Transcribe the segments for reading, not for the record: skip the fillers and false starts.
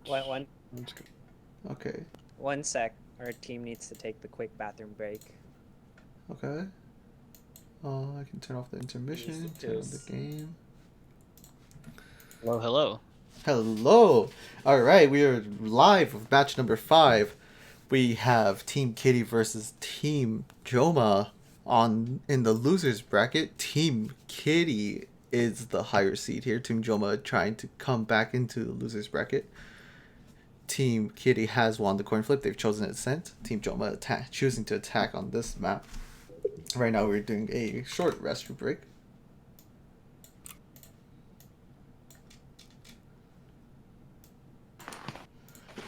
One, Okay. 1 sec. Our team needs to take the quick bathroom break. Okay. I can turn off the intermission, turn on the game. Hello, hello. Hello! Alright, we are live with match number 5. We have Team Kitty versus Team Joma in the losers bracket. Team Kitty is the higher seed here. Team Joma trying to come back into the losers bracket. Team Kitty has won the coin flip. They've chosen Ascent. Team Joma choosing to attack on this map. Right now we're doing a short restroom break.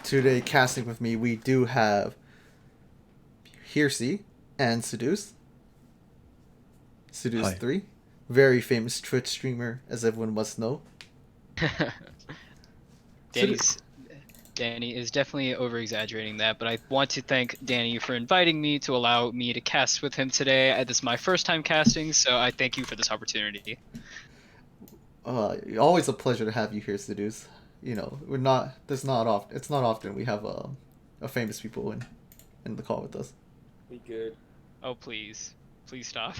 Today casting with me we do have Hearsey and Seduce. Seduce 3. Very famous Twitch streamer, as everyone must know. Danny is definitely over-exaggerating that, but I want to thank Danny for inviting me to allow me to cast with him today. This is my first time casting, so I thank you for this opportunity. Always a pleasure to have you here, Seduce. You know, it's not often we have a famous people in the call with us. We good. Oh, please stop.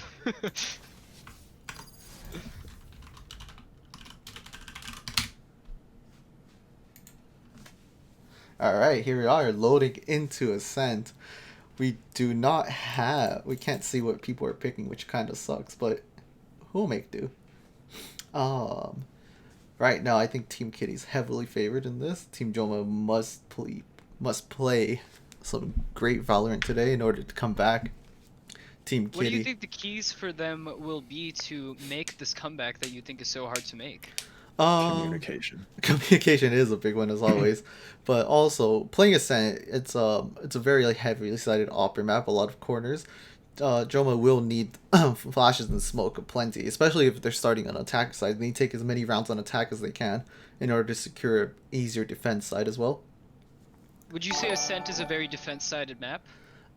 Alright, here we are, loading into Ascent. We do not have. We can't see what people are picking, which kind of sucks. But we'll make do. Right now, I think Team Kitty's heavily favored in this. Team Joma must play some great Valorant today in order to come back. Team Kitty. What do you think the keys for them will be to make this comeback that you think is so hard to make? Communication. Communication is a big one as always, but also playing Ascent. It's a very like heavily sided opera map. A lot of corners. Joma will need flashes and smoke plenty, especially if they're starting on attack side. They need to take as many rounds on attack as they can in order to secure an easier defense side as well. Would you say Ascent is a very defense-sided map?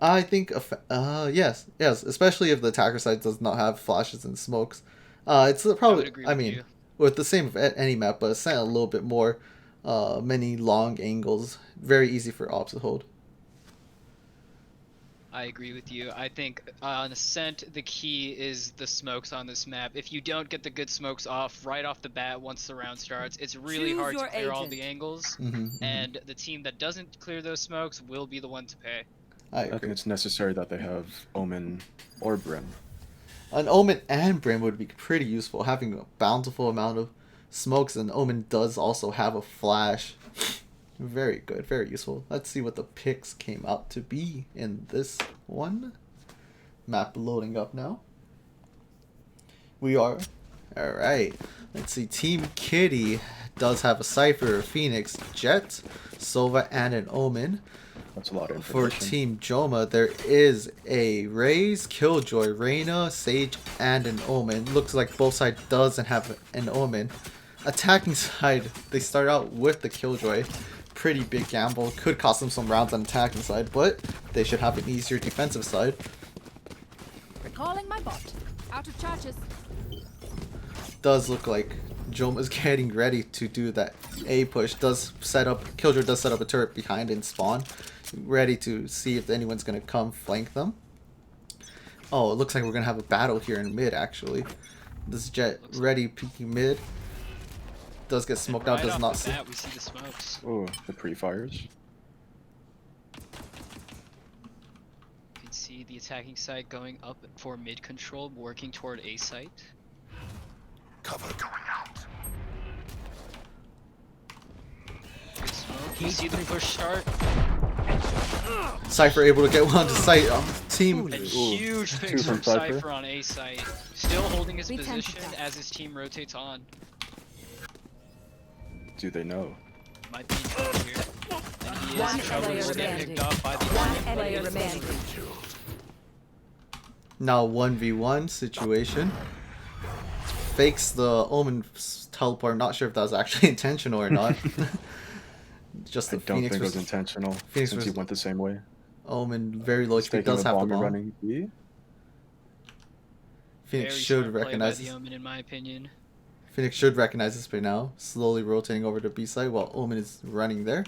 I think yes, especially if the attacker side does not have flashes and smokes. It's I probably would agree with you. with the same of any map, but Ascent a little bit more. Many long angles, very easy for ops to hold. I agree with you. I think on Ascent, the key is the smokes on this map. If you don't get the good smokes off right off the bat once the round starts, it's really hard to clear all the angles. And the team that doesn't clear those smokes will be the one to pay. I I think it's necessary that they have Omen or Brim. An Omen and Brim would be pretty useful, having a bountiful amount of smokes, and Omen does also have a flash. Very good, very useful. Let's see what the picks came out to be in this one. Map loading up now. We are. Alright. Let's see. Team Kitty does have a Cypher, a Phoenix, Jet, Sova, and an Omen. That's a lot of For information. Team Joma, there is a Raze, Killjoy, Reyna, Sage, and an Omen. Looks like both sides doesn't have an Omen. Attacking side, they start out with the Killjoy. Pretty big gamble. Could cost them some rounds on attacking side, but they should have an easier defensive side. Recalling my bot. Out of charges. Does look like Joma's getting ready to do that A push. Killjoy does set up a turret behind and spawn. Ready to see if anyone's going to come flank them. Oh, it looks like we're going to have a battle here in mid, actually. This Jet ready peeking mid. Does get smoked out, does not see. We see the smokes. Oh, the pre-fires. You can see the attacking side going up for mid control, working toward A site. Cover going out. Good smoke. You see the push start. Cypher able to get one to sight on team. And huge Two picks from from Cypher. Cypher on A site. Still holding his We tend to position pass. as his team rotates on. Do they know? Might be in trouble here. And he One is trouble player to get remaining. picked off by the One enemy. player remaining. Now 1v1 situation. Fakes the Omen teleport. I'm not sure if that was actually intentional or not. Just I the don't Phoenix think it was versus intentional Phoenix since he versus- went the same way. Omen. Very low He's HP. taking Does the have the bomb and bomb. running B. Phoenix Very should smart play recognize by the this. Omen, in my opinion. Phoenix should recognize this by now. Slowly rotating over to B side while Omen is running there.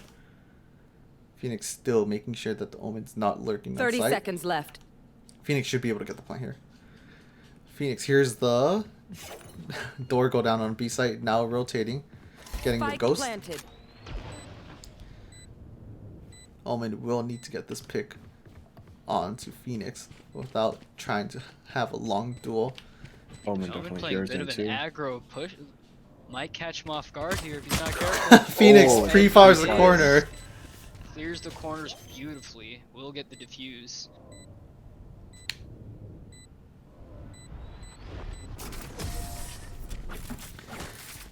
Phoenix still making sure that the Omen's not lurking on 30 site. seconds left. Phoenix should be able to get the point here. Phoenix here's the door go down on B site. Now rotating. Getting the Spike ghost. planted. Omen will need to get this pick onto Phoenix without trying to have a long duel. Omen Omen definitely playing a hears bit in of too. an aggro push. Might catch him off guard here if he's not careful. Phoenix Oh, pre-fires the yes. corner. Clears the corners beautifully. Will get the defuse.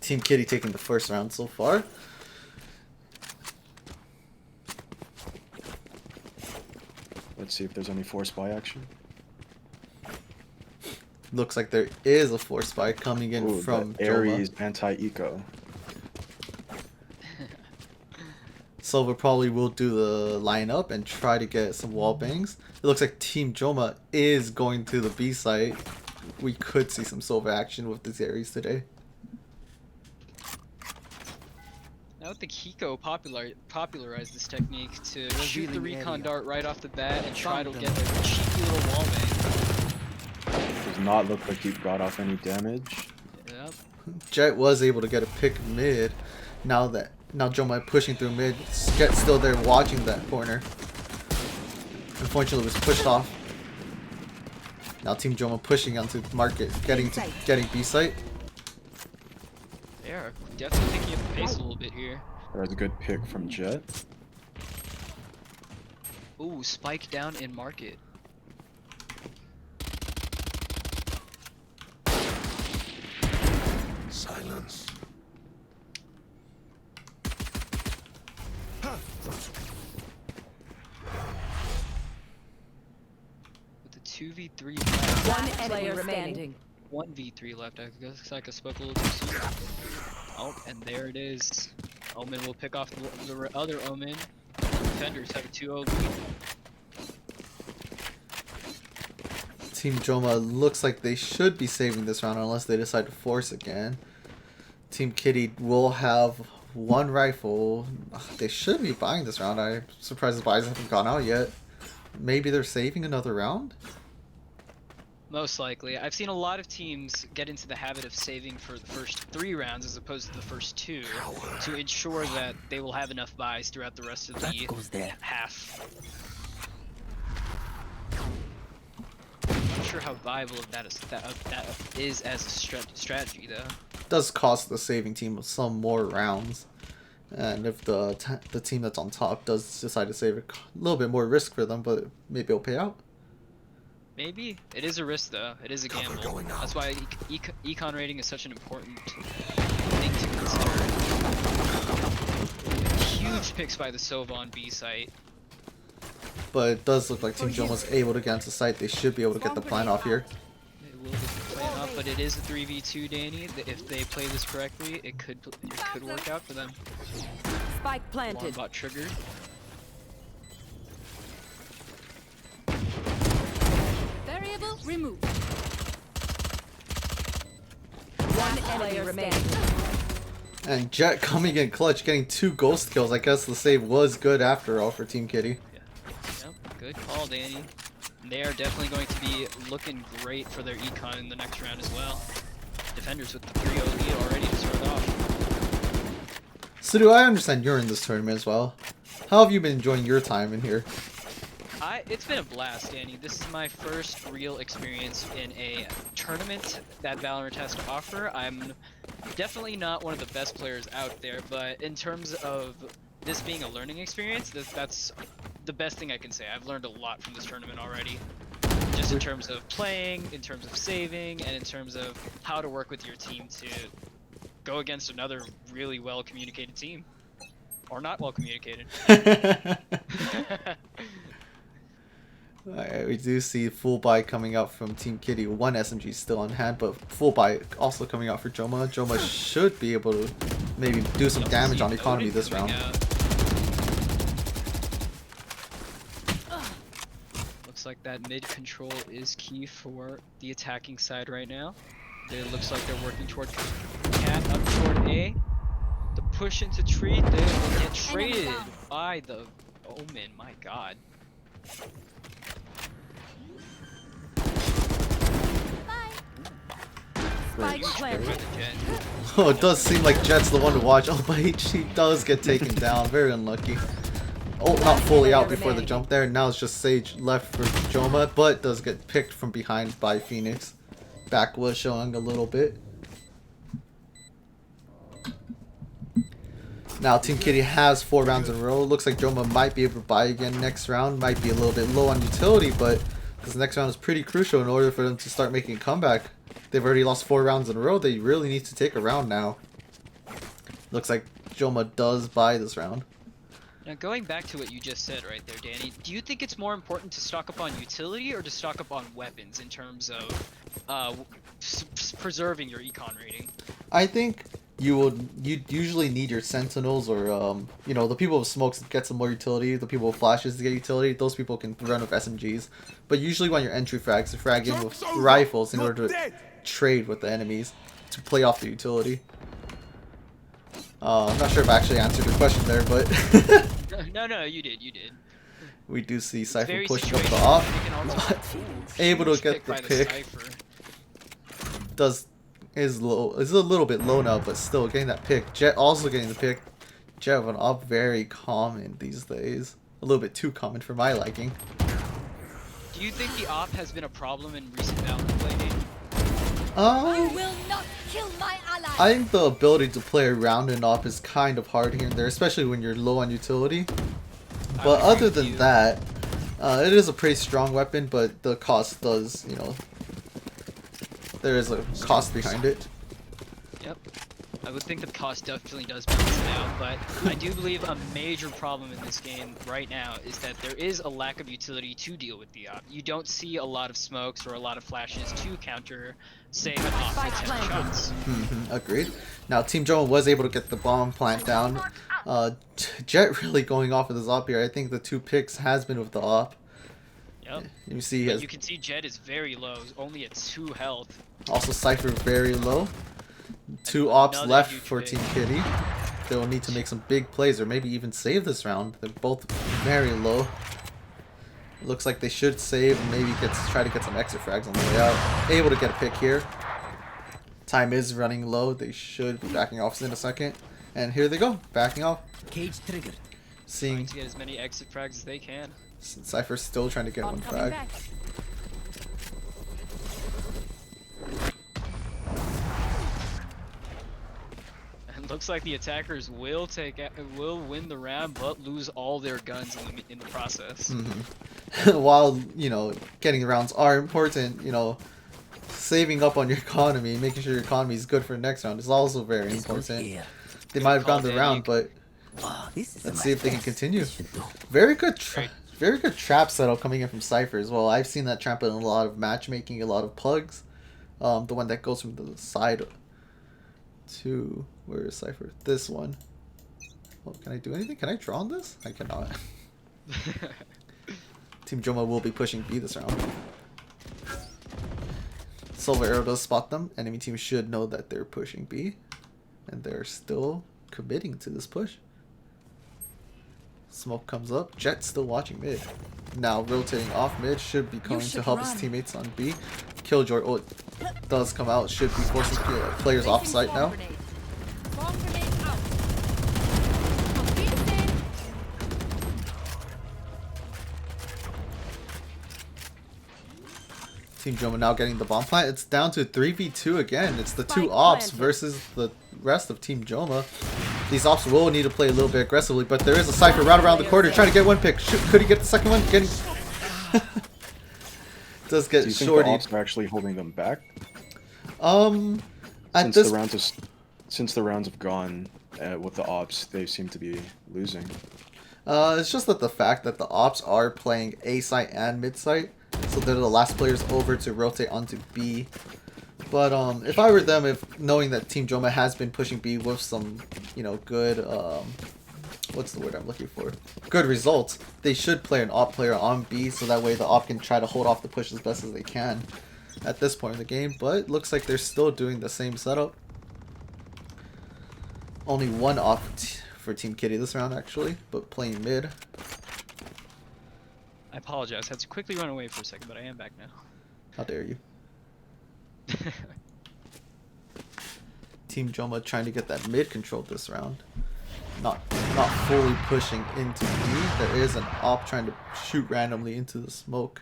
Team Kitty taking the first round so far. Let's see if there's any force buy action. Looks like there is a force spike coming in Ooh, from the Joma. Ares anti-eco. Silver probably will do the lineup and try to get some wall bangs. It looks like Team Joma is going to the B site. We could see some Silver action with this Ares today. I don't think Hiko popularized this technique to shoot the recon dart right off the bat and try to get a cheeky little wall bang. Does not look like he got off any damage. Yep. Jet was able to get a pick mid. Now Joma pushing through mid. Jet's still there watching that corner. Unfortunately, it was pushed off. Now Team Joma pushing onto market, getting B site. They are definitely picking up the pace a little bit here. There's a good pick from Jet. Ooh, spike down in market. Silence. With the 2v3 left. One enemy remaining. 1v3 left. I guess I spoke a little too soon. Oh, and there it is. Omen will pick off the other Omen. Defenders have a 2-0 lead. Team Joma looks like they should be saving this round unless they decide to force again. Team Kitty will have one rifle. Ugh, they should be buying this round. I'm surprised the buys haven't gone out yet. Maybe they're saving another round? Most likely. I've seen a lot of teams get into the habit of saving for the first 3 rounds as opposed to the first 2 to ensure that they will have enough buys throughout the rest of the half. I'm not sure how viable that is as a strategy, though. It does cost the saving team some more rounds. And if the team that's on top does decide to save, a little bit more risk for them, but maybe it'll pay out. Maybe. It is a risk, though. It is a gamble. That's why econ rating is such an important thing to consider. Huge picks by the Sova on B site. But it does look like Team Joma's able to get into site. They should be able to get the plan off here. It will get the plan off, but it is a 3v2, Danny. If they play this correctly, it could work out for them. Spike planted. Alarm bot triggered. Variable removed. One enemy remaining. And Jet coming in clutch, getting 2 ghost kills. I guess the save was good after all for Team Kitty. Yep, good call, Danny. They are definitely going to be looking great for their econ in the next round as well. Defenders with the 3-0 lead already to start off. Sudu, I understand you're in this tournament as well. How have you been enjoying your time in here? It's been a blast, Danny. This is my first real experience in a tournament that Valorant has to offer. I'm definitely not one of the best players out there, but in terms of this being a learning experience, that's the best thing I can say. I've learned a lot from this tournament already. Just in terms of playing, in terms of saving, and in terms of how to work with your team to go against another really well communicated team. Or not well communicated. Alright, we do see full buy coming out from Team Kitty. 1 SMG still on hand, but full buy also coming out for Joma. Joma should be able to maybe do some damage on economy this round. Looks like that mid control is key for the attacking side right now. It looks like they're working toward Cat up toward A. The push into tree, they will get traded by the Omen, my god. Spike planted. Oh, it does seem like Jet's the one to watch. Oh, but he does get taken down. Very unlucky. Oh, not fully out before the jump there. Now it's just Sage left for Joma, but does get picked from behind by Phoenix. Back was showing a little bit. Now Team Kitty has 4 rounds in a row. Looks like Joma might be able to buy again next round. Might be a little bit low on utility, but this next round is pretty crucial in order for them to start making a comeback. They've already lost 4 rounds in a row. They really need to take a round now. Looks like Joma does buy this round. Now going back to what you just said right there, Danny, do you think it's more important to stock up on utility or to stock up on weapons in terms of preserving your econ rating? I think you usually need your sentinels or you know, the people with smokes to get some more utility, the people with flashes to get utility. Those people can run with SMGs, but usually when your entry frags, you frag in with rifles in order to trade with the enemies to play off the utility. I'm not sure if I actually answered your question there, but no, you did. we do see Cypher pushing up the off, but able to get the pick. Is a little bit low now, but still getting that pick. Jet also getting the pick. Jet of an up, very common these days. A little bit too common for my liking. Do you think the op has been a problem in recent Valorant play game? You will not kill my ally. I think the ability to play around an op is kind of hard here and there, especially when you're low on utility. But other than that, it is a pretty strong weapon, but the cost does, you know, there is a cost behind it. Yep. I would think the cost definitely does balance it out, but I do believe a major problem in this game right now is that there is a lack of utility to deal with the op. You don't see a lot of smokes or a lot of flashes to counter, say, an op with 10 shots. Agreed. Now, Team Joma was able to get the bomb plant down. Jet really going off with his op here. I think the 2 picks has been with the op. Yep. You see, But you can see Jet is very low, only at 2 health. Also Cypher very low. 2 ops Another left huge for pick. Team Kitty. They will need to make some big plays or maybe even save this round. They're both very low. Looks like they should save and maybe try to get some extra frags on the way out. Able to get a pick here. Time is running low. They should be backing off in a second. And here they go, backing off. Cage triggered. Seeing Trying to get as many exit frags as they can. Cypher still trying to get I'm one coming frag. back. And looks like the attackers will win the round, but lose all their guns in the process. While, you know, getting rounds are important, you know, saving up on your economy, making sure your economy is good for the next round is also very important. They might have gone the round, but let's see if they can continue. Very good trap setup coming in from Cypher as well. I've seen that trap in a lot of matchmaking, a lot of plugs. The one that goes from the side to, where is Cypher? This one. Oh, can I do anything? Can I draw on this? I cannot. Team Joma will be pushing B this round. Silver Arrow does spot them. Enemy team should know that they're pushing B. And they're still committing to this push. Smoke comes up. Jet still watching mid. Now rotating off mid. Should be coming to help his teammates on B. Killjoy does come out. Should be forcing players off site now. Bomb grenade out. Complete it. Team Joma now getting the bomb plant. It's down to 3v2 again. It's the 2 Spike ops planted. versus the rest of Team Joma. These ops will need to play a little bit aggressively, but there is a Cypher right around the corner trying to get one pick. Could he get the second one? Getting does get Do you think shorty. the ops are actually holding them back? At Since this the rounds have gone with the ops, they seem to be losing. it's just that the fact that the ops are playing A site and mid site, so they're the last players over to rotate onto B. But if I were them, if knowing that Team Joma has been pushing B with some, you know, good what's the word I'm looking for? Good results, they should play an op player on B so that way the op can try to hold off the push as best as they can at this point in the game. But it looks like they're still doing the same setup. Only one op for Team Kitty this round actually, but playing mid. I apologize. I had to quickly run away for a second, but I am back now. How dare you? Team Joma trying to get that mid control this round. Not fully pushing into B. There is an op trying to shoot randomly into the smoke.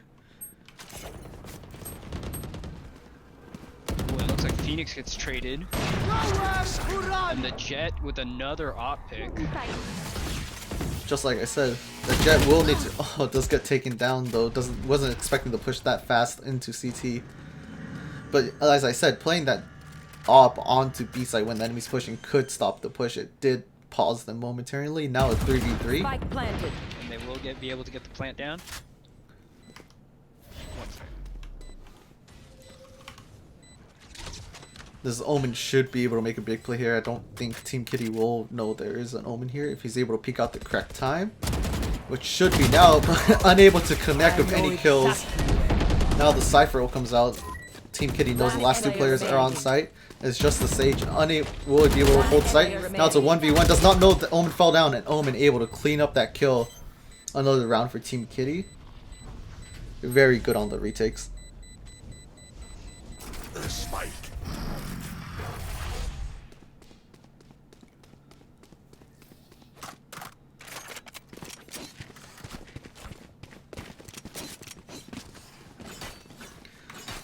Ooh, it looks like Phoenix gets traded. And the Jet with another op pick. Just like I said, the Jet will need to. Oh, it does get taken down though. Wasn't expecting to push that fast into CT. But as I said, playing that op onto B side when the enemy's pushing could stop the push. It did pause them momentarily. Now it's 3v3. Spike planted. And they will be able to get the plant down. One second. This Omen should be able to make a big play here. I don't think Team Kitty will know there is an Omen here if he's able to peek out the correct time. Which should be now, but unable to connect with any kills. Now the Cypher comes out. Team Kitty knows the last 2 players are on site. It's just the Sage. Will he be able to hold site? Now it's a 1v1. Does not know that Omen fell down, and Omen able to clean up that kill. Another round for Team Kitty. Very good on the retakes. The spike.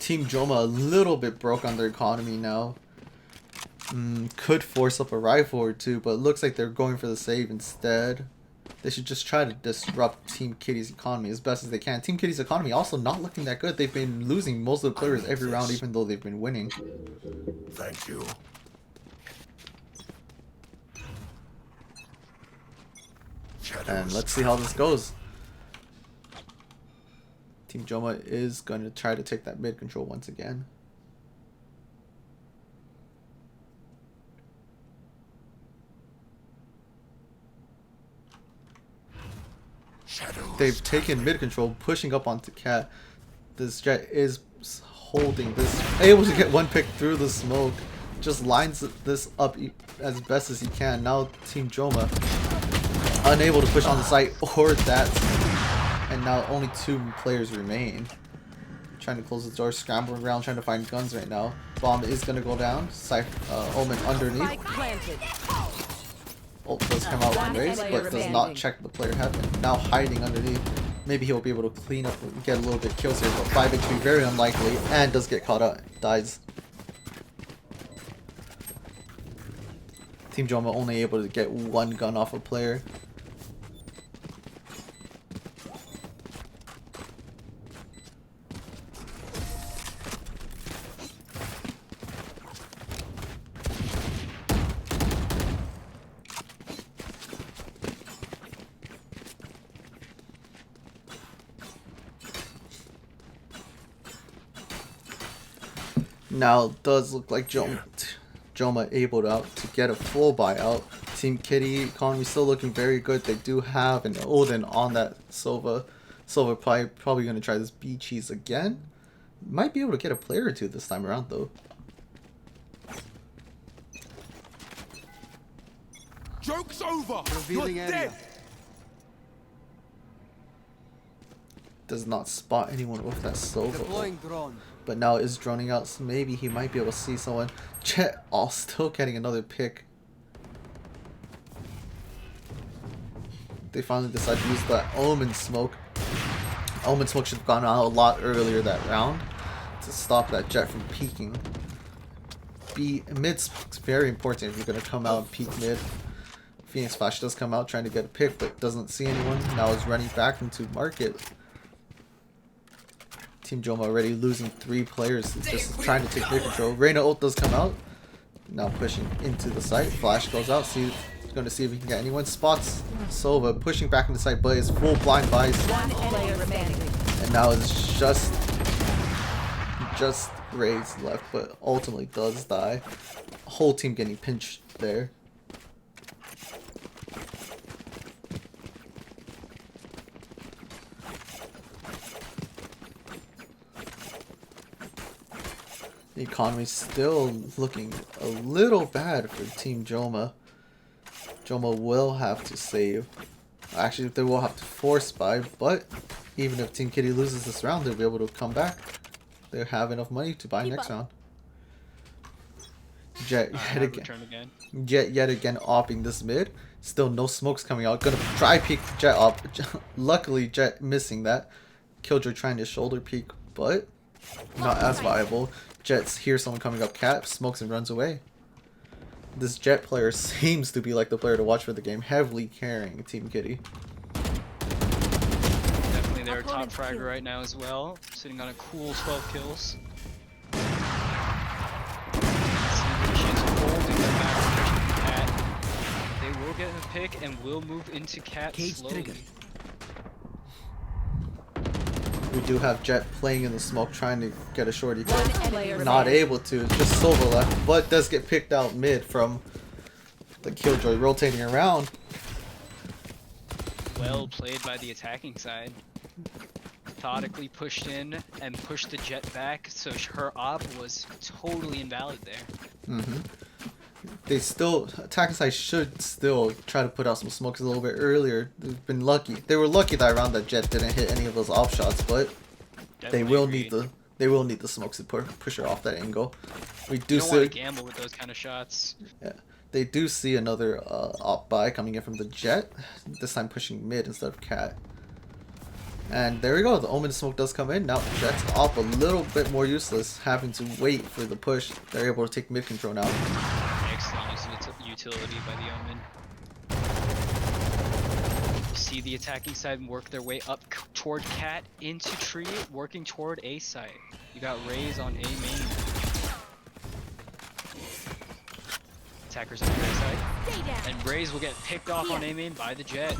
Team Joma a little bit broke on their economy now. Could force up a rifle or two, but it looks like they're going for the save instead. They should just try to disrupt Team Kitty's economy as best as they can. Team Kitty's economy also not looking that good. They've been losing most of the players every round, even though they've been winning. Thank you. And let's see how this goes. Team Joma is going to try to take that mid control once again. They've taken mid control, pushing up onto Cat. This Jet is holding this, able to get one pick through the smoke. Just lines this up as best as he can. Now Team Joma unable to push on the site or that, and now only 2 players remain. Trying to close the door, scrambling around, trying to find guns right now. Bomb is gonna go down. Omen underneath. Ult does come out and raise, but does not check the player heaven. Now hiding underneath. Maybe he'll be able to clean up and get a little bit of kills here, but 5 HP very unlikely, and does get caught out. Dies. Team Joma only able to get 1 gun off a player. Now it does look like Joma able to get a full buyout. Team Kitty economy still looking very good. They do have an Odin on that Sova. Sova probably going to try this B cheese again. Might be able to get a player or 2 this time around though. Joke's over. You're dead. Does not spot anyone with that Sova. But now is droning out, so maybe he might be able to see someone. Jet still getting another pick. They finally decide to use that Omen smoke. Omen smoke should have gone out a lot earlier that round to stop that Jet from peeking. Mid smoke's very important if you're going to come out and peek mid. Phoenix Flash does come out trying to get a pick, but doesn't see anyone. Now is running back into market. Team Joma already losing 3 players, just trying to take mid control. Reyna ult does come out. Now pushing into the site. Flash goes out. Going to see if he can get anyone. Spots Sova pushing back into the site, but is full blind buys. And now it's just Raze left, but ultimately does die. Whole team getting pinched there. The economy's still looking a little bad for Team Joma. Joma will have to save. Actually, they will have to force buy, but even if Team Kitty loses this round, they'll be able to come back. They have enough money to buy next round. Jet yet again opping this mid. Still no smokes coming out. Gonna try peek Jet up. Luckily, Jet missing that. Killjoy trying to shoulder peek, but not as viable. Jet's hears someone coming up, Cat smokes and runs away. This Jet player seems to be like the player to watch for the game, heavily carrying Team Kitty. Definitely their top fragger right now as well, sitting on a cool 12 kills. She's holding the back Cat. They will get a pick and will move into Cat slowly. We do have Jet playing in the smoke, trying to get a shorty kill. Not able to, just Sova left, but does get picked out mid from the Killjoy rotating around. Well played by the attacking side. Methodically pushed in and pushed the Jet back, so her op was totally invalid there. They still, attacking side should still try to put out some smokes a little bit earlier. They've been lucky. They were lucky that round that Jet didn't hit any of those off shots, but they will need the smokes to push her off that angle. We do don't want to gamble with those kind of shots. Yeah, they do see another op buy coming in from the Jet. This time pushing mid instead of Cat. And there we go. The Omen smoke does come in. Now Jet's off a little bit more useless, having to wait for the push. They're able to take mid control now. Excellent use of utility by the Omen. You see the attacking side work their way up toward Cat into tree, working toward A site. You got Raze on A main. Attackers on A side. And Raze will get picked off on A main by the Jet.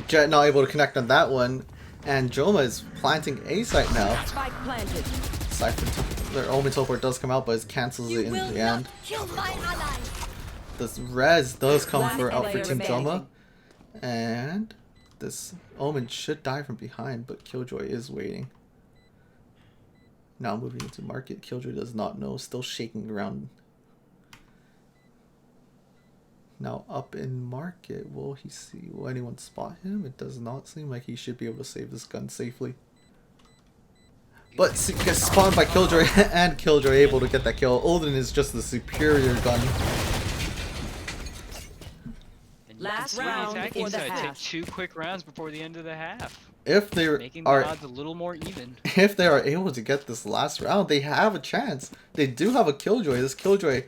Jet not able to connect on that one, and Joma is planting A site now. Cypher, their Omen teleport does come out, but it cancels it in the end. This res does come out for Team Joma, and this Omen should die from behind, but Killjoy is waiting. Now moving into market, Killjoy does not know, still shaking around. Now up in market, will anyone spot him? It does not seem like he should be able to save this gun safely. But gets spawned by Killjoy, and Killjoy able to get that kill. Olden is just the superior gun. Last round before the half. Take 2 quick rounds before the end of the half. If they making the odds a little more even. If they are able to get this last round, they have a chance. They do have a Killjoy. This Killjoy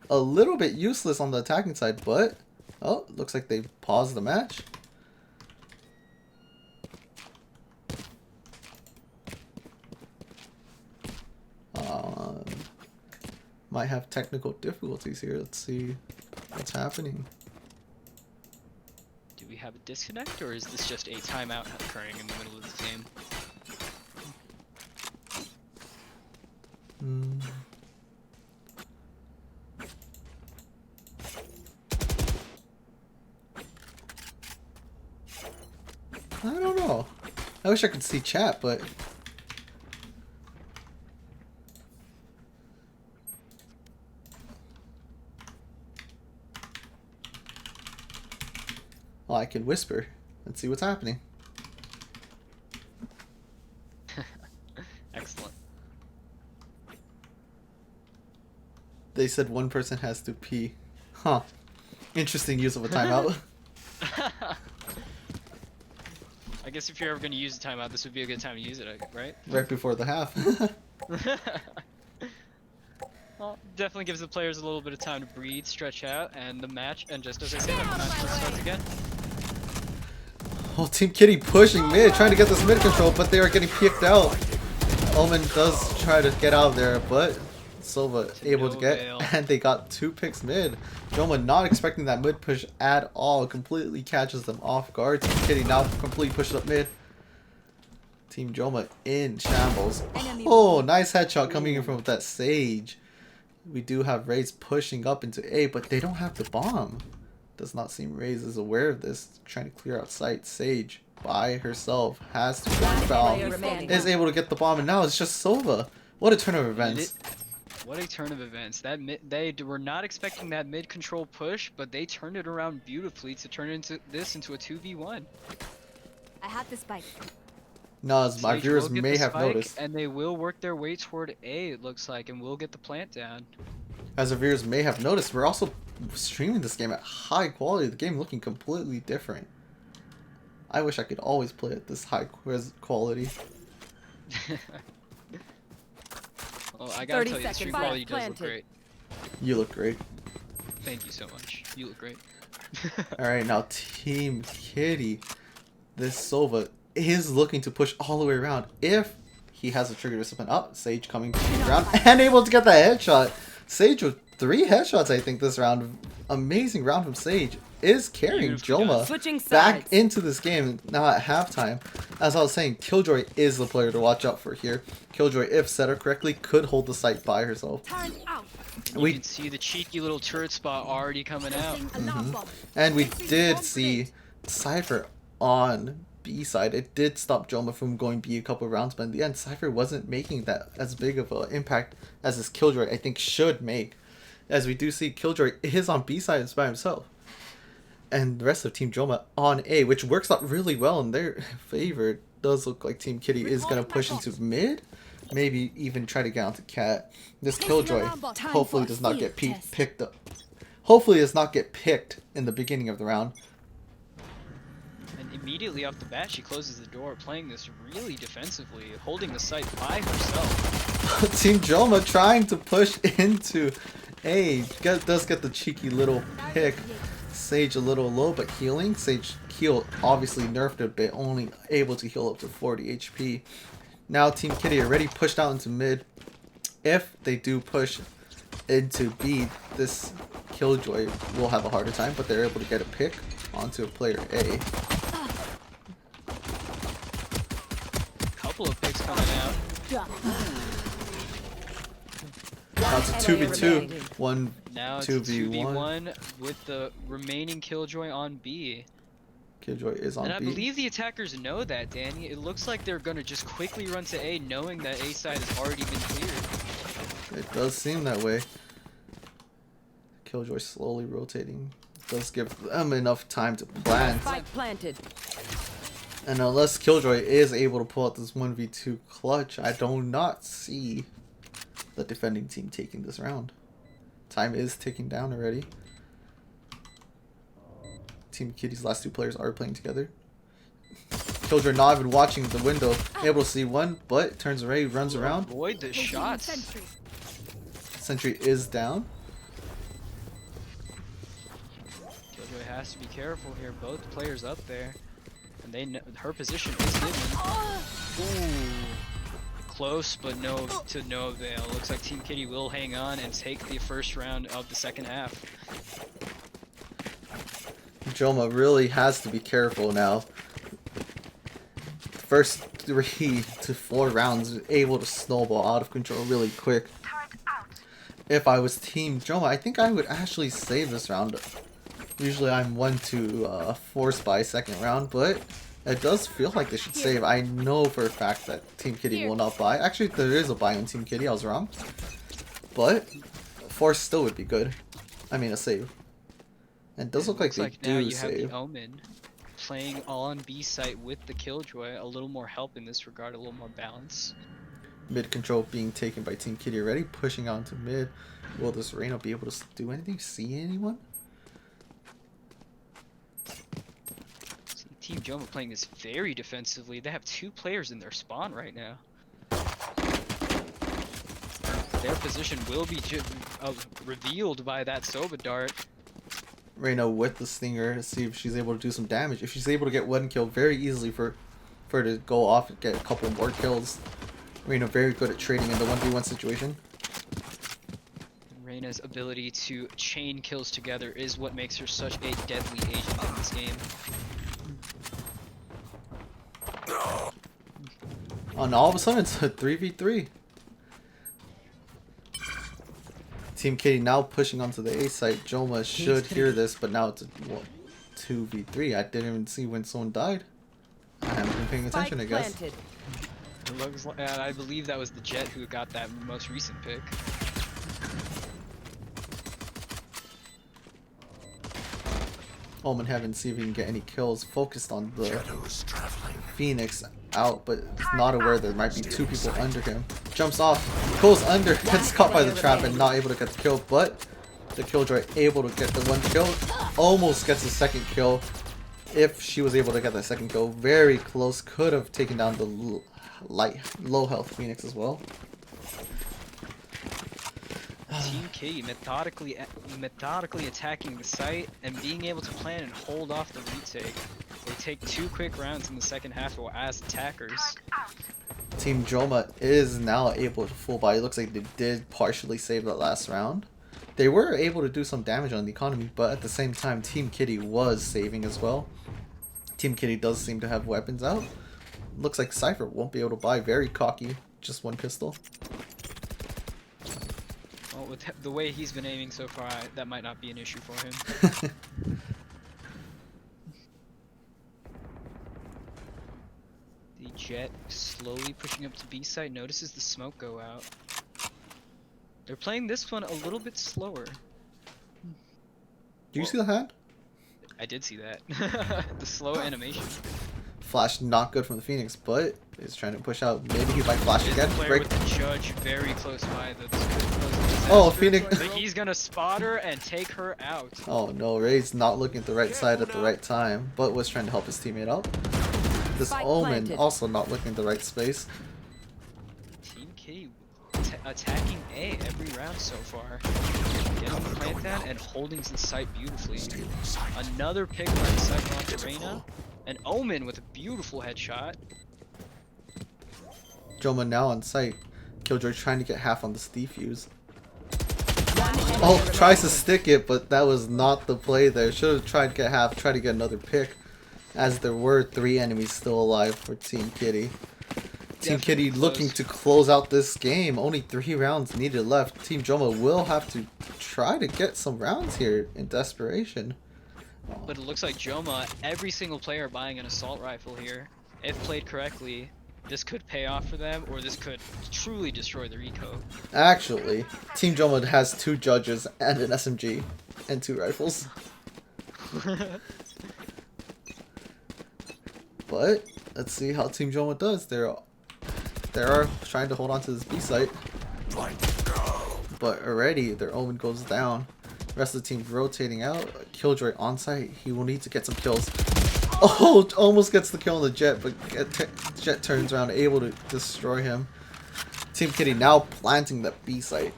a little bit useless on the attacking side, but oh, looks like they paused the match. Might have technical difficulties here. Let's see what's happening. Do we have a disconnect, or is this just a timeout occurring in the middle of the game? I don't know. I wish I could see chat, but well, I can whisper and see what's happening. Excellent. They said one person has to pee. Huh. Interesting use of a timeout. I guess if you're ever going to use a timeout, this would be a good time to use it, right? Right before the half. Well, definitely gives the players a little bit of time to breathe, stretch out, and the match, and just as I say, the match starts again. Oh, Team Kitty pushing mid, trying to get this mid control, but they are getting picked out. Omen does try to get out of there, but Silva able to get, and they got 2 picks mid. Joma not expecting that mid push at all, completely catches them off guard. Team Kitty now completely pushes up mid. Team Joma in shambles. Oh, nice headshot coming in from that Sage. We do have Raze pushing up into A, but they don't have the bomb. Does not seem Raze is aware of this. Trying to clear out sight. Sage by herself has to get the bomb. Is able to get the bomb, and now it's just Silva. What a turn of events. What a turn of events. They were not expecting that mid control push, but they turned it around beautifully to turn this into a 2v1. I have the spike. No, as my viewers may have noticed. And they will work their way toward A, it looks like, and we'll get the plant down. As our viewers may have noticed, we're also streaming this game at high quality. The game looking completely different. I wish I could always play at this high quality. Well, I gotta tell you, the stream quality does look great. You look great. Thank you so much. You look great. Alright, now Team Kitty. This Silva is looking to push all the way around. If he has a trigger discipline up, Sage coming around and able to get that headshot. Sage with 3 headshots, I think, this round. Amazing round from Sage. Is carrying Joma back into this game now at halftime. As I was saying, Killjoy is the player to watch out for here. Killjoy, if set up correctly, could hold the site by herself. We can see the cheeky little turret spot already coming out. And we did see Cypher on B side. It did stop Joma from going B a couple rounds, but in the end, Cypher wasn't making that as big of an impact as his Killjoy, I think, should make. As we do see, Killjoy is on B side by himself. And the rest of Team Joma on A, which works out really well in their favor. It does look like Team Kitty is going to push into mid. Maybe even try to get onto Cat. This Killjoy hopefully does not get picked up. Hopefully does not get picked in the beginning of the round. immediately off the bat, she closes the door, playing this really defensively, holding the site by herself. Team Joma trying to push into A. Does get the cheeky little pick. Sage a little low, but healing. Sage heal obviously nerfed a bit, only able to heal up to 40 HP. Now Team Kitty already pushed out into mid. If they do push into B, this Killjoy will have a harder time, but they're able to get a pick onto player A. Couple of picks coming out. Now it's a 2v2. One Now it's 2v1. 2v1 with the remaining Killjoy on B. Killjoy is on And I B. believe the attackers know that, Danny. It looks like they're going to just quickly run to A, knowing that A side has already been cleared. It does seem that way. Killjoy slowly rotating. Does give them enough time to plant. Spike planted. And unless Killjoy is able to pull out this 1v2 clutch, I do not see the defending team taking this round. Time is ticking down already. Team Kitty's last two players are playing together. Killjoy not even watching the window, able to see one, but turns away, runs around. Avoid the shots. Sentry is down. Killjoy has to be careful here. Both players up there, and they know her position is hidden. Ooh, close, but no avail. Looks like Team Kitty will hang on and take the first round of the second half. Joma really has to be careful now. First 3 to 4 rounds able to snowball out of control really quick. If I was Team Joma, I think I would actually save this round. Usually I'm one to force by second round, but it does feel like they should save. I know for a fact that Team Kitty will not buy. Actually, there is a buy on Team Kitty, I was wrong. But force still would be good. I mean a save. And it does look like they now do you save. have the Omen playing on B site with the Killjoy. A little more help in this regard, a little more balance. Mid control being taken by Team Kitty already, pushing on to mid. Will this Reyna be able to do anything? See anyone? See, Team Joma playing this very defensively. They have 2 players in their spawn right now. Their position will be revealed by that Soba dart. Reyna with the stinger to see if she's able to do some damage. If she's able to get 1 kill very easily for her to go off and get a couple more kills. Reyna very good at trading in the 1v1 situation. Reyna's ability to chain kills together is what makes her such a deadly agent in this game. And all of a sudden it's a 3v3. Team Kitty now pushing onto the A site. Joma should hear this, but now it's a 2v3. I didn't even see when someone died. I haven't been paying attention, I guess. Planted. It looks like, I believe that was the Jet who got that most recent pick. Omen haven't seen if he can get any kills. Focused on the Phoenix out, but is not aware there might be 2 people under him. Jumps off, pulls under, gets caught by the trap and not able to get the kill, but the Killjoy able to get the 1 kill. Almost gets the 2nd kill. If she was able to get that 2nd kill, very close. Could have taken down the low health Phoenix as well. Team Kitty methodically attacking the site and being able to plan and hold off the retake. They take 2 quick rounds in the second half as attackers. Team Joma is now able to full buy. It looks like they did partially save that last round. They were able to do some damage on the economy, but at the same time, Team Kitty was saving as well. Team Kitty does seem to have weapons out. Looks like Cypher won't be able to buy. Very cocky. Just 1 pistol. Well, with the way he's been aiming so far, that might not be an issue for him. The Jet slowly pushing up to B site, notices the smoke go out. They're playing this one a little bit slower. Do you see the hand? I did see that. The slow animation. Flash not good from the Phoenix, but is trying to push out. Maybe he might flash again. Player Break. with the Judge very close by though. This could close Oh, Phoenix. But he's gonna spot her and take her out. Oh no, Ray's not looking at the right side at the right time, but was trying to help his teammate out. This Omen also not looking at the right space. Team Kitty attacking A every round so far. Getting the plant down and holding the site beautifully. Another pick by the site onto Reyna. An Omen with a beautiful headshot. Joma now on site. Killjoy trying to get half on this defuse. Oh, tries to stick it, but that was not the play there. Should have tried to get half, try to get another pick. As there were 3 enemies still alive for Team Kitty. Team Kitty looking to close out this game. Only 3 rounds needed left. Team Joma will have to try to get some rounds here in desperation. But it looks like Joma, every single player buying an assault rifle here. If played correctly, this could pay off for them, or this could truly destroy their eco. Actually, Team Joma has 2 judges and an SMG and 2 rifles. But let's see how Team Joma does. They are trying to hold on to this B site, but already their Omen goes down. The rest of the team rotating out. Killjoy on site. He will need to get some kills. Oh, almost gets the kill on the Jet, but Jet turns around, able to destroy him. Team Kitty now planting that B site.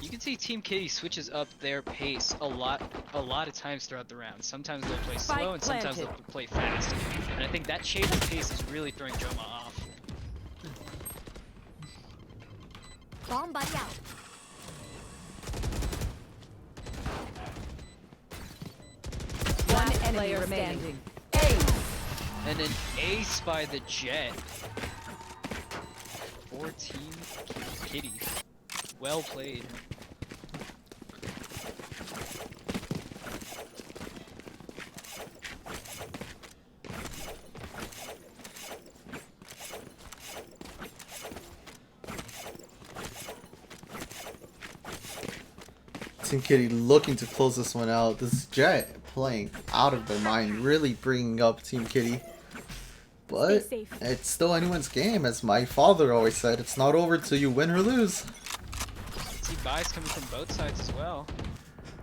You can see Team Kitty switches up their pace a lot of times throughout the round. Sometimes they'll play slow and sometimes they'll play fast. And I think that change of pace is really throwing Joma off. Bomb buddy out. One enemy remaining. And an ace by the Jet. For Team Kitty. Well played. Team Kitty looking to close this one out. This Jet playing out of their mind, really bringing up Team Kitty. But it's still anyone's game, as my father always said. It's not over till you win or lose. See buys coming from both sides as well.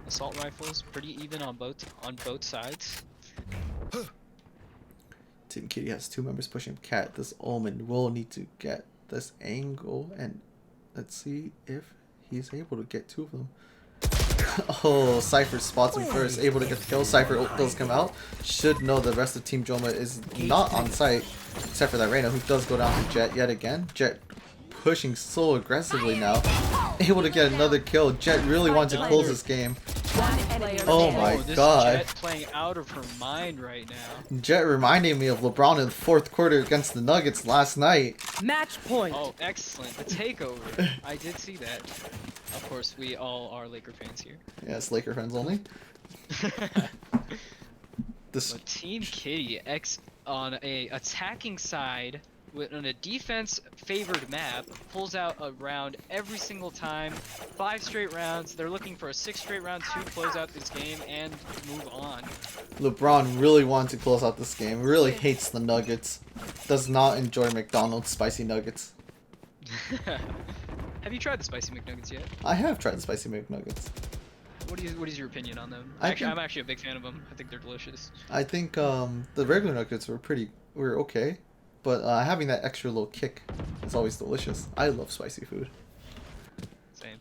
Assault rifles pretty even on both sides. Team Kitty has 2 members pushing Cat. This Omen will need to get this angle, and let's see if he's able to get 2 of them. Oh, Cypher spots him first, able to get the kill. Cypher does come out. Should know the rest of Team Joma is not on site, except for that Reyna, who does go down to Jet yet again. Jet pushing so aggressively now. Able to get another kill. Jet really wants to close this game. Oh my god. Jet playing out of her mind right now. Jet reminding me of LeBron in the 4th quarter against the Nuggets last night. Match point. Oh, excellent. The takeover. I did see that. Of course, we all are Laker fans here. Yes, Laker fans only. This But Team Kitty on a attacking side on a defense favored map pulls out a round every single time. 5 straight rounds. They're looking for a 6th straight round to close out this game and move on. LeBron really wants to close out this game. Really hates the Nuggets. Does not enjoy McDonald's spicy nuggets. Have you tried the spicy McNuggets yet? I have tried the spicy McNuggets. What is your opinion on them? I'm actually a big fan of them. I think they're delicious. I think the regular nuggets were okay, but having that extra little kick is always delicious. I love spicy food. Same.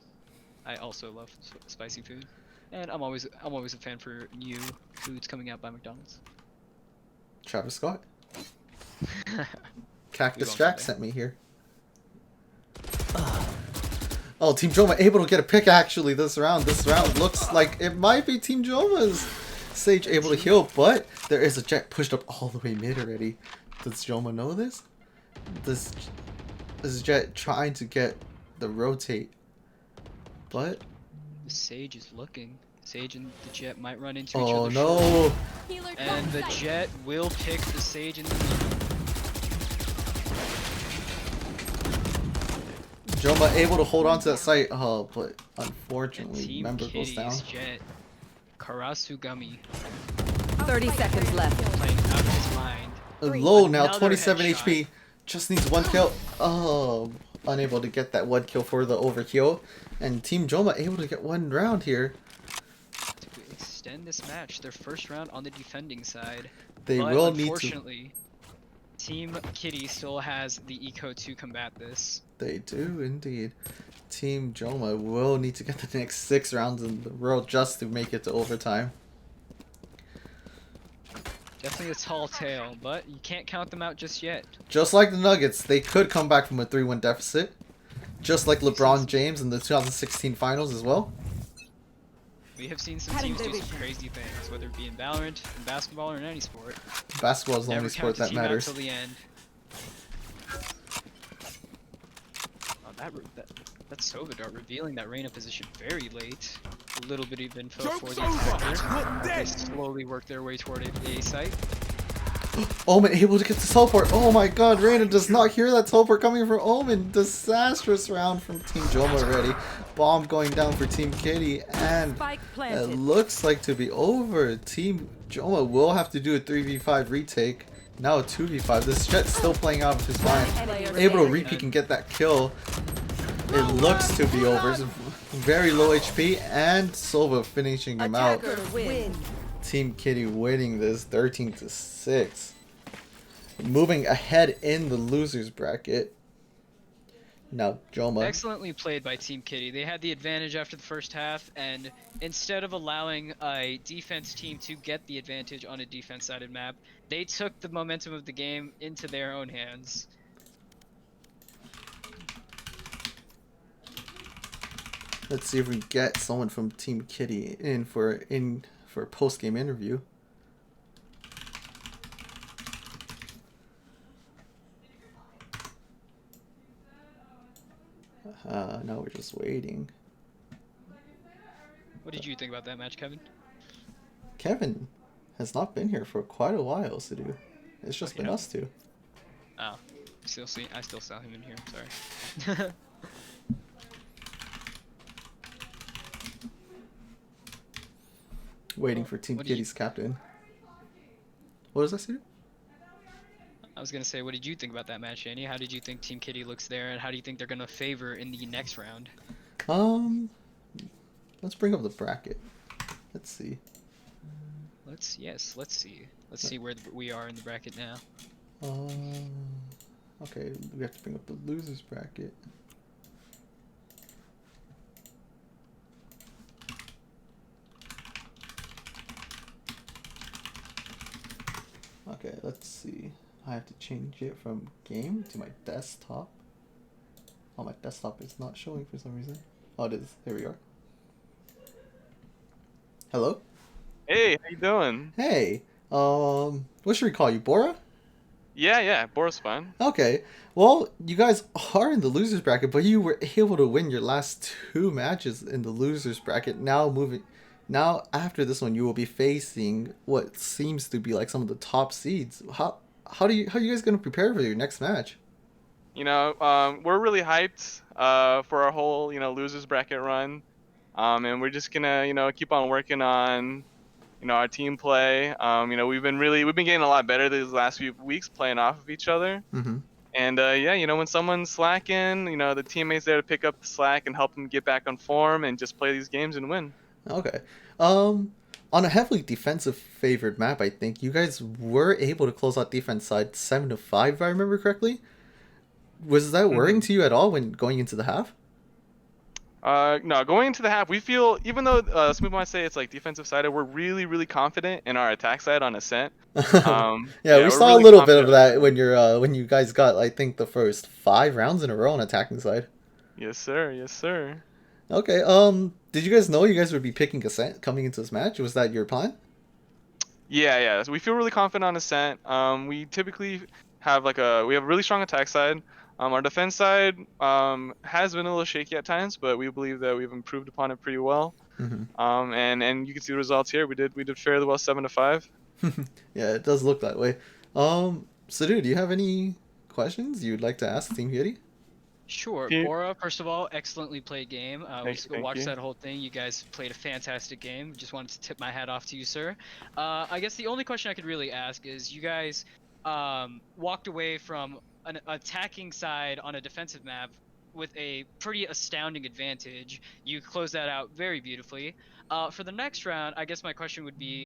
I also love spicy food, and I'm always a fan for new foods coming out by McDonald's. Travis Scott. Cactus Jack sent me here. Oh, Team Joma able to get a pick actually this round. This round looks like it might be Team Joma's. Sage able to heal, but there is a Jet pushed up all the way mid already. Does Joma know this? This Jet trying to get the rotate, but The Sage is looking. Sage and the Jet might run into each oh other. no! And the Jet will pick the Sage in the middle. Joma able to hold on to that site. Oh, but unfortunately, member goes down. Jet. Karasugami 30 seconds left. playing out of his mind. Low now, Another 27 headshot. HP. Just needs 1 kill. Oh, unable to get that one kill for the overkill. And Team Joma able to get one round here. To extend this match, their first round on the defending side. They But will need to... unfortunately, Team Kitty still has the eco to combat this. They do indeed. Team Joma will need to get the next 6 rounds in the row just to make it to overtime. Definitely a tall tale, but you can't count them out just yet. Just like the Nuggets, they could come back from a 3-1 deficit. Just like LeBron James in the 2016 finals as well. We have seen some teams do some crazy things, whether it be in Valorant, in basketball, or in any sport. Basketball is the only sport that matters. Never count a team out till the end. That's Sovadart revealing that Reyna position very late. A little bit of info for the attacker. They slowly work their way toward a site. Omen able to get the teleport. Oh my god, Reyna does not hear that teleport coming from Omen. Disastrous round from Team Joma already. Bomb going down for Team Kitty, and it looks like to be over. Team Joma will have to do a 3v5 retake. Now a 2v5. This Jet's still playing out of his mind. Able to repeat and get that kill. It looks to be over. Very low HP, and Sova finishing him out. Team Kitty winning this 13-6. Moving ahead in the losers bracket. Now Joma. Excellently played by Team Kitty. They had the advantage after the first half, and instead of allowing a defense team to get the advantage on a defense-sided map, they took the momentum of the game into their own hands. Let's see if we get someone from Team Kitty in for a post-game interview. Now we're just waiting. What did you think about that match, Kevin? Kevin has not been here for quite a while, Sidhu. It's just been us two. Oh, I still saw him in here. Sorry. Waiting for Team Kitty's captain. What does that say? I was gonna say, what did you think about that match, Andy? How did you think Team Kitty looks there, and how do you think they're gonna favor in the next round? Let's bring up the bracket. Let's see. Let's see. Let's see where we are in the bracket now. Okay, we have to bring up the losers bracket. Okay, let's see. I have to change it from game to my desktop. Oh, my desktop is not showing for some reason. Oh, it is. There we are. Hello? Hey, how you doing? Hey. What should we call you? Bora? Yeah, Bora's fine. Okay. Well, you guys are in the losers bracket, but you were able to win your last 2 matches in the losers bracket. Now after this one, you will be facing what seems to be like some of the top seeds. How are you guys gonna prepare for your next match? You know, we're really hyped for our whole losers bracket run, and we're just gonna keep on working on our team play. We've been getting a lot better these last few weeks playing off of each other. Mm-hmm. And when someone's slacking, the teammates there to pick up the slack and help them get back on form and just play these games and win. Okay. On a heavily defensive favored map, I think you guys were able to close out defense side 7-5, if I remember correctly. Was that worrying to you at all when going into the half? No, going into the half, we feel, even though some people might say it's like defensive sided, we're really, really confident in our attack side on Ascent. We saw a little bit of that when you guys got, I think, the first 5 rounds in a row on attacking side. Yes, sir. Okay. Did you guys know you guys would be picking Ascent coming into this match? Was that your plan? Yeah. So we feel really confident on Ascent. We typically have we have a really strong attack side. Our defense side has been a little shaky at times, but we believe that we've improved upon it pretty well. Mm-hmm. And you can see the results here. We did fairly well, 7-5. Yeah, it does look that way. Sidhu, do you have any questions you'd like to ask Team Kitty? Sure. Bora, first of all, excellently played game. We watched that whole thing. You guys played a fantastic game. Just wanted to tip my hat off to you, sir. I guess the only question I could really ask is, you guys walked away from an attacking side on a defensive map with a pretty astounding advantage. You close that out very beautifully. For the next round, I guess my question would be,